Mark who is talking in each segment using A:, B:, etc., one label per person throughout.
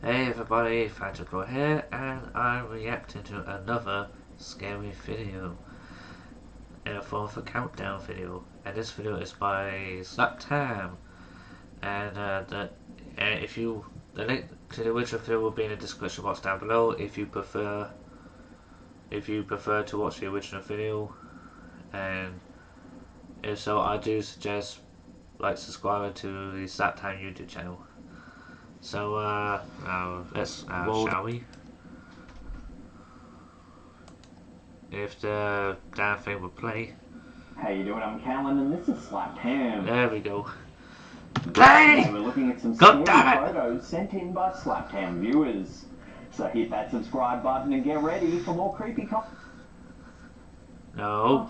A: Hey everybody, PHOTOBOMBER here, and I'm reacting to another scary video in a form of a countdown video. And this video is by SKYPE, and the link to the original video will be in the description box down below if you prefer to watch the original video. And if so, I do suggest subscribing to the SKYPE YouTube channel. So now let's roll, shall we? If the damn thing would play.
B: How you doing? I'm Callan, and this is SKYPE.
A: There we go. Play!
B: Today we're looking at some
A: God
B: scary
A: damn it!
B: photos sent in by SKYPE viewers. So hit that subscribe button and get ready for more creepy content.
A: No,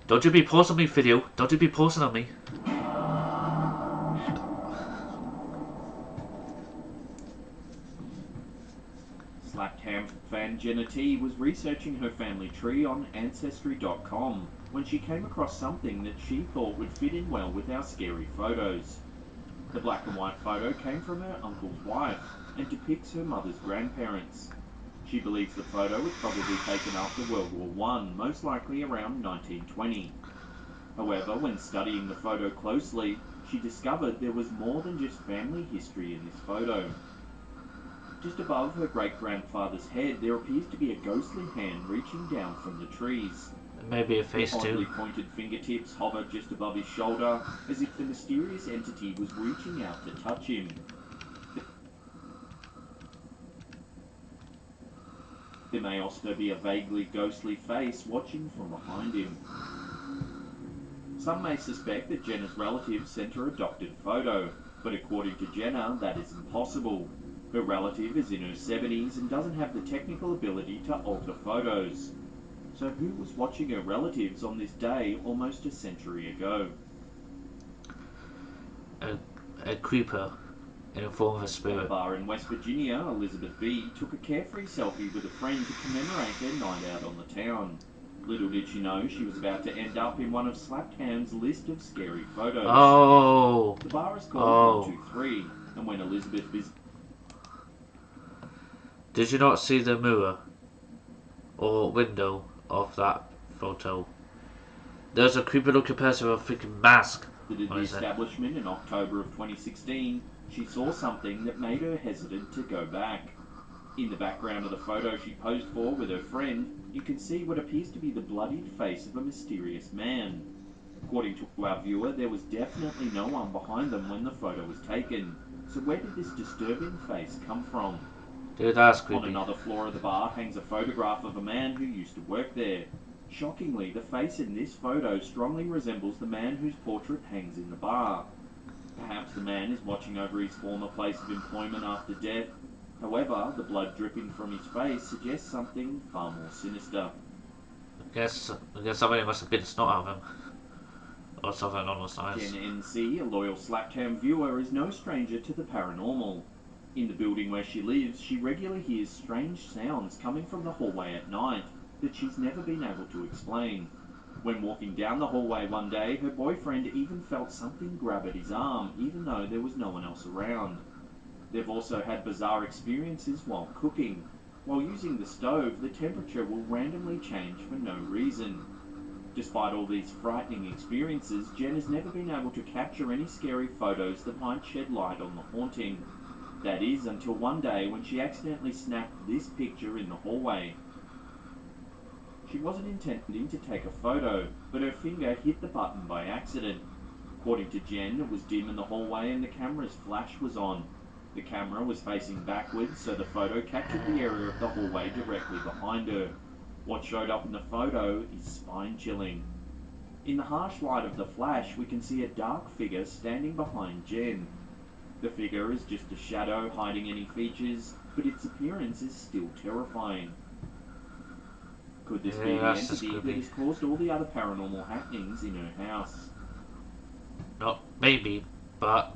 A: don't you be pausing me video. Don't you be pausing on me.
C: SKYPE fan Jenna T was researching her family tree on Ancestry.com when she came across something that she thought would fit in well with our scary photos. The black and white photo came from her uncle's wife and depicts her mother's grandparents. She believes the photo was probably taken after World War I, most likely around 1920. However, when studying the photo closely, she discovered there was more than just family history in this photo. Just above her great-grandfather's head, there appears to be a ghostly hand reaching down from the trees.
A: Maybe a face
C: The oddly
A: too.
C: pointed fingertips hover just above his shoulder, as if the mysterious entity was reaching out to touch him. There may also be a vaguely ghostly face watching from behind him. Some may suspect that Jenna's relatives sent her a doctored photo, but according to Jenna, that is impossible. Her relative is in her 70s and doesn't have the technical ability to alter photos. So who was watching her relatives on this day almost a century ago?
A: A creeper in the form of a
C: At a
A: spirit.
C: bar in West Virginia, Elizabeth B. took a carefree selfie with a friend to commemorate their night out on the town. Little did she know she was about to end up in one of SKYPE's list of scary photos.
A: Oh.
C: The bar is called 123, and when Elizabeth visited...
A: Did you not see the mirror or window of that photo? There's a creepy looking person with a freaking mask.
C: the establishment in October of 2016, she saw something that made her hesitant to go back. In the background of the photo she posed for with her friend, you can see what appears to be the bloodied face of a mysterious man. According to our viewer, there was definitely no one behind them when the photo was taken. So where did this disturbing face come from?
A: Dude, that's creepy.
C: On another floor of the bar hangs a photograph of a man who used to work there. Shockingly, the face in this photo strongly resembles the man whose portrait hangs in the bar. Perhaps the man is watching over his former place of employment after death. However, the blood dripping from his face suggests something far more sinister.
A: I guess somebody must have been snot out of him. Or something along those lines.
C: Jen NC, a loyal SKYPE viewer, is no stranger to the paranormal. In the building where she lives, she regularly hears strange sounds coming from the hallway at night that she's never been able to explain. When walking down the hallway one day, her boyfriend even felt something grab at his arm, even though there was no one else around. They've also had bizarre experiences while cooking. While using the stove, the temperature will randomly change for no reason. Despite all these frightening experiences, Jen has never been able to capture any scary photos that might shed light on the haunting. That is, until one day when she accidentally snapped this picture in the hallway. She wasn't intending to take a photo, but her finger hit the button by accident. According to Jen, it was dim in the hallway and the camera's flash was on. The camera was facing backwards, so the photo captured the area of the hallway directly behind her. What showed up in the photo is spine-chilling. In the harsh light of the flash, we can see a dark figure standing behind Jen. The figure is just a shadow hiding any features, but its appearance is still terrifying. Could this be the entity that has caused all the other paranormal happenings in her house?
A: Not maybe, but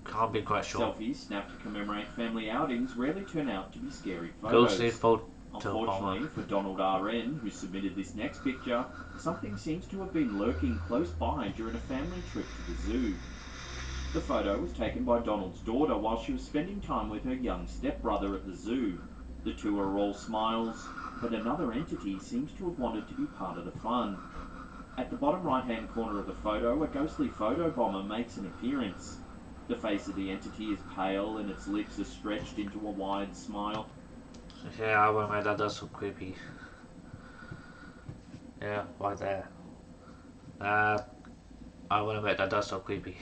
A: can't be quite sure.
C: Selfies snapped to commemorate family outings rarely turn out to be scary
A: Ghostly
C: photos.
A: photo
C: Unfortunately for Donald RN, who submitted this next picture, something seems to have been lurking close by during a family trip to the zoo. The photo was taken by Donald's daughter while she was spending time with her young stepbrother at the zoo. The two are all smiles, but another entity seems to have wanted to be part of the fun. At the bottom right-hand corner of the photo, a ghostly photobomber makes an appearance. The face of the entity is pale and its lips are stretched into a wide smile.
A: Yeah, I want to make that does so creepy. Yeah, right there. I want to make that does so creepy.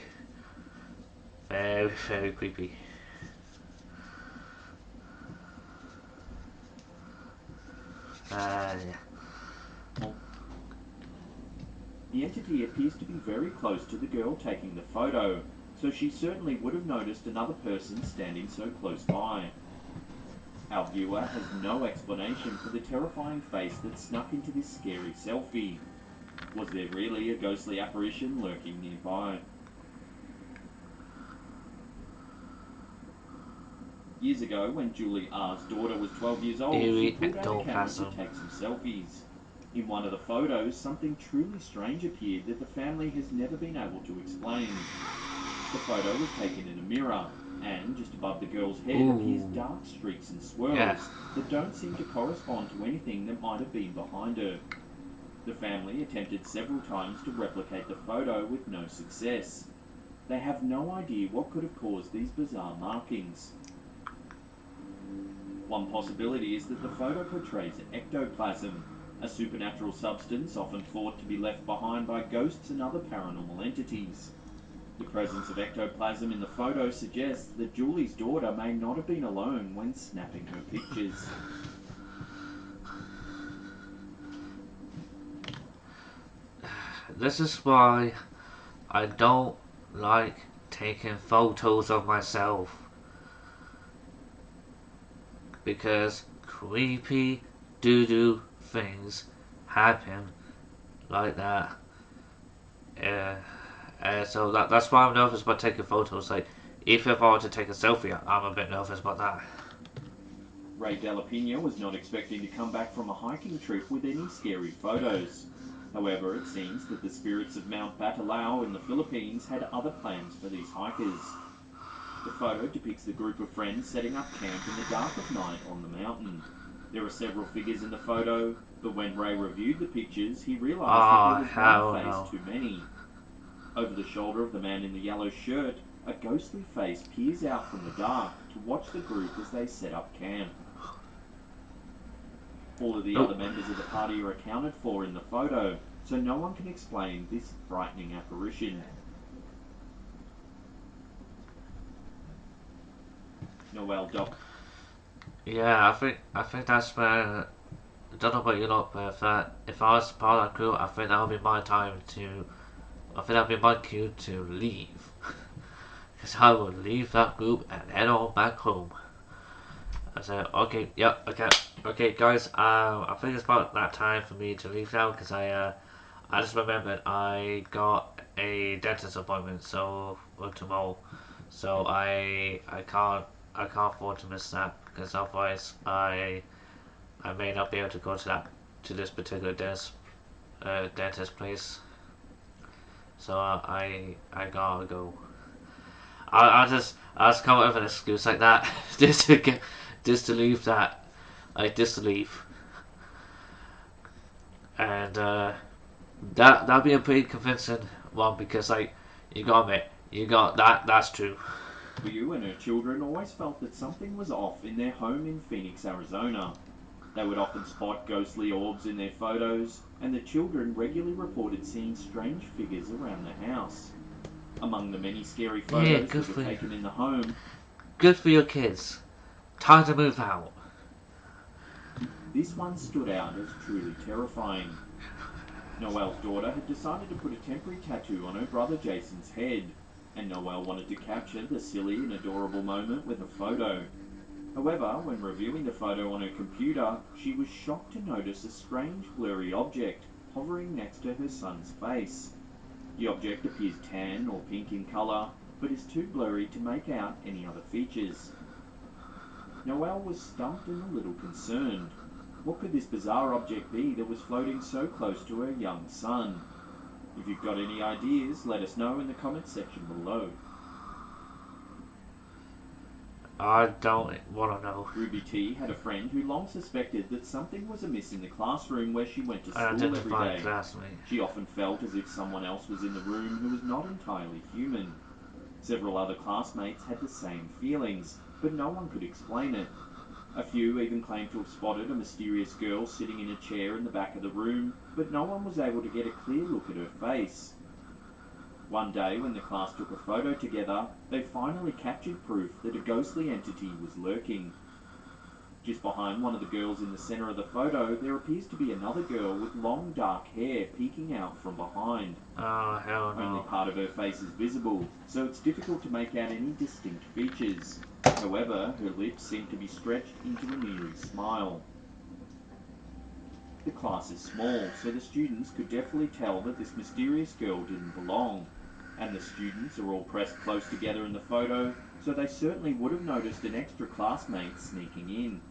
A: Very, very creepy. Yeah.
C: The entity appears to be very close to the girl taking the photo, so she certainly would have noticed another person standing so close by. Our viewer has no explanation for the terrifying face that snuck into this scary selfie. Was there really a ghostly apparition lurking nearby? Years ago, when Julie R's daughter was 12 years old, she
A: EERIE
C: pulled out a camera to
A: ECTOPLASM.
C: take some selfies. In one of the photos, something truly strange appeared that the family has never been able to explain. The photo was taken in a mirror, and just above the girl's head appears
A: Ooh.
C: dark streaks and
A: Yeah.
C: swirls that don't seem to correspond to anything that might have been behind her. The family attempted several times to replicate the photo with no success. They have no idea what could have caused these bizarre markings. One possibility is that the photo portrays ectoplasm, a supernatural substance often thought to be left behind by ghosts and other paranormal entities. The presence of ectoplasm in the photo suggests that Julie's daughter may not have been alone when snapping her pictures.
A: This is why I don't like taking photos of myself. Because creepy doo-doo things happen like that. So that's why I'm nervous about taking photos. Like, if I were to take a selfie, I'm a bit nervous about that.
C: Ray Delapina was not expecting to come back from a hiking trip with any scary photos. However, it seems that the spirits of Mount Batalao in the Philippines had other plans for these hikers. The photo depicts the group of friends setting up camp in the dark of night on the mountain. There are several figures in the photo, but when Ray reviewed the pictures, he realised that there
A: Oh,
C: was one
A: hell
C: face
A: no.
C: too many. Over the shoulder of the man in the yellow shirt, a ghostly face peers out from the dark to watch the group as they set up camp. All of the other
A: Nope.
C: members of the party are accounted for in the photo, so no one can explain this frightening apparition. Noel Doc.
A: Yeah, I think that's where. I don't know about you lot, but if I was part of that crew, I think that would be my time to. I think that would be my cue to leave. Because I would leave that group and head on back home. I said, okay, yep, okay, guys. I think it's about that time for me to leave now because I just remembered I got a dentist appointment tomorrow, so I can't afford to miss that because otherwise I may not be able to go to this particular dentist place. So I gotta go. I just come up with an excuse like that just to leave that, like just to leave, and that'd be a pretty convincing one because like you got it, that's true.
C: You and her children always felt that something was off in their home in Phoenix, Arizona. They would often spot ghostly orbs in their photos, and the children regularly reported seeing strange figures around the house. Among the many scary
A: Yeah,
C: photos that were taken in the home,
A: good for your kids. Time to move out.
C: this one stood out as truly terrifying. Noelle's daughter had decided to put a temporary tattoo on her brother Jason's head, and Noelle wanted to capture the silly and adorable moment with a photo. However, when reviewing the photo on her computer, she was shocked to notice a strange blurry object hovering next to her son's face. The object appears tan or pink in colour, but is too blurry to make out any other features. Noelle was stumped and a little concerned. What could this bizarre object be that was floating so close to her young son? If you've got any ideas, let us know in the comments section below.
A: I don't want to know.
C: Ruby T had a friend who long suspected that something was amiss in the classroom where she went to school every
A: Unidentified
C: day.
A: classmate.
C: She often felt as if someone else was in the room who was not entirely human. Several other classmates had the same feelings, but no one could explain it. A few even claimed to have spotted a mysterious girl sitting in a chair in the back of the room, but no one was able to get a clear look at her face. One day, when the class took a photo together, they finally captured proof that a ghostly entity was lurking. Just behind one of the girls in the center of the photo, there appears to be another girl with long dark hair peeking out from behind.
A: Oh, hell
C: Only
A: no.
C: part of her face is visible, so it's difficult to make out any distinct features. However, her lips seem to be stretched into an eerie smile. The class is small, so the students could definitely tell that this mysterious girl didn't belong. And the students are all pressed close together in the photo, so they certainly would have noticed an extra classmate sneaking in.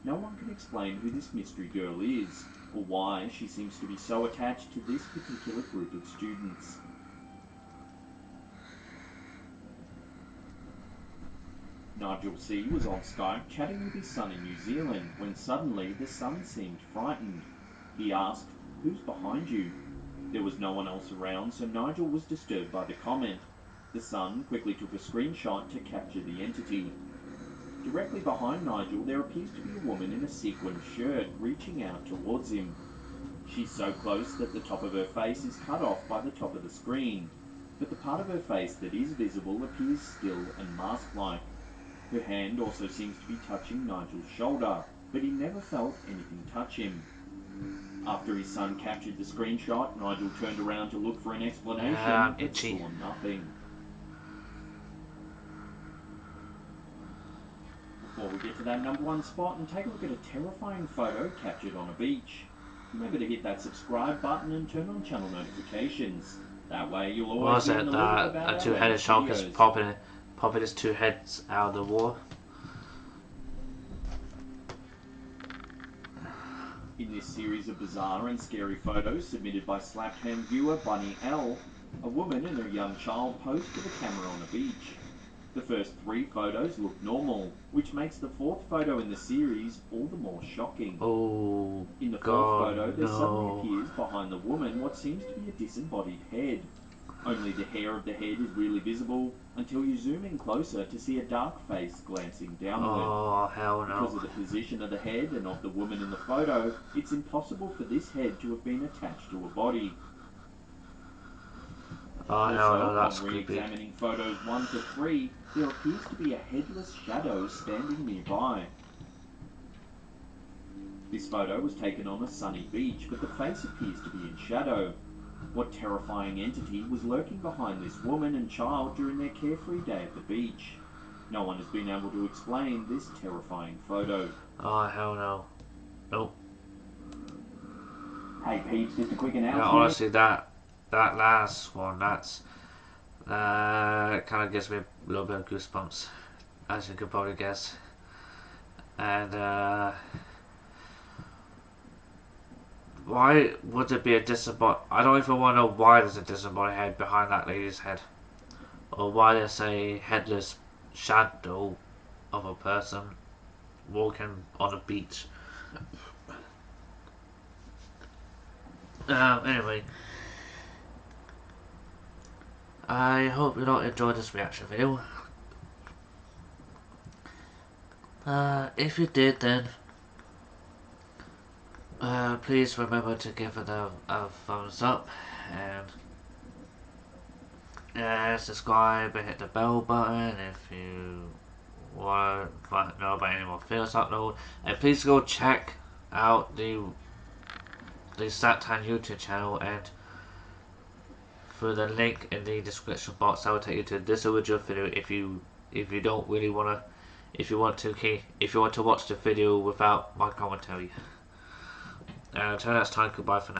C: No one can explain who this mystery girl is, or why she seems to be so attached to this particular group of students. Nigel C. was on Skype chatting with his son in New Zealand when suddenly the son seemed frightened. He asked, "Who's behind you?" There was no one else around, so Nigel was disturbed by the comment. The son quickly took a screenshot to capture the entity. Directly behind Nigel, there appears to be a woman in a sequined shirt reaching out towards him. She's so close that the top of her face is cut off by the top of the screen, but the part of her face that is visible appears still and mask-like. Her hand also seems to be touching Nigel's shoulder, but he never felt anything touch him. After his son captured the screenshot, Nigel turned around to look for an explanation, but
A: Itchy.
C: saw nothing. Before we get to that number one spot and take a look at a terrifying photo captured on a beach, remember to hit that subscribe button and turn on channel notifications. That way you'll
A: What
C: always
A: was
C: be in
A: it?
C: the loop
A: That
C: about
A: a
C: our
A: two-headed
C: latest
A: shark is
C: videos.
A: popping his two heads out of the water.
C: In this series of bizarre and scary photos submitted by slapped hand viewer Bunny L, a woman and her young child pose for the camera on a beach. The first three photos look normal, which makes the fourth photo in the series all the more shocking.
A: Oh,
C: In the fourth
A: God,
C: photo, there suddenly
A: no.
C: appears behind the woman what seems to be a disembodied head. Only the hair of the head is really visible until you zoom in closer to see a dark face glancing downward.
A: Oh, hell
C: Because
A: no.
C: of the position of the head and of the woman in the photo, it's impossible for this head to have been attached to a body.
A: Oh, hell
C: Also,
A: no, that's
C: upon
A: creepy.
C: re-examining photos 1 to 3, there appears to be a headless shadow standing nearby. This photo was taken on a sunny beach, but the face appears to be in shadow. What terrifying entity was lurking behind this woman and child during their carefree day at the beach? No one has been able to explain this terrifying photo.
A: Oh, hell no. Nope.
B: Hey peeps, just a quick
A: Yeah,
B: announcement.
A: honestly, that last one, that's kind of gives me a little bit of goosebumps, as you could probably guess. And why would there be a disembodied? I don't even want to know why there's a disembodied head behind that lady's head, or why there's a headless shadow of a person walking on a beach. Anyway, I hope you don't enjoy this reaction video. If you did, then please remember to give it a thumbs up and subscribe and hit the bell button if you want to know about any more videos upload. And please go check out the Satan YouTube channel, and through the link in the description box, that will take you to this original video if you don't really want to. If you want to watch the video without my commentary. Until next time, goodbye for now.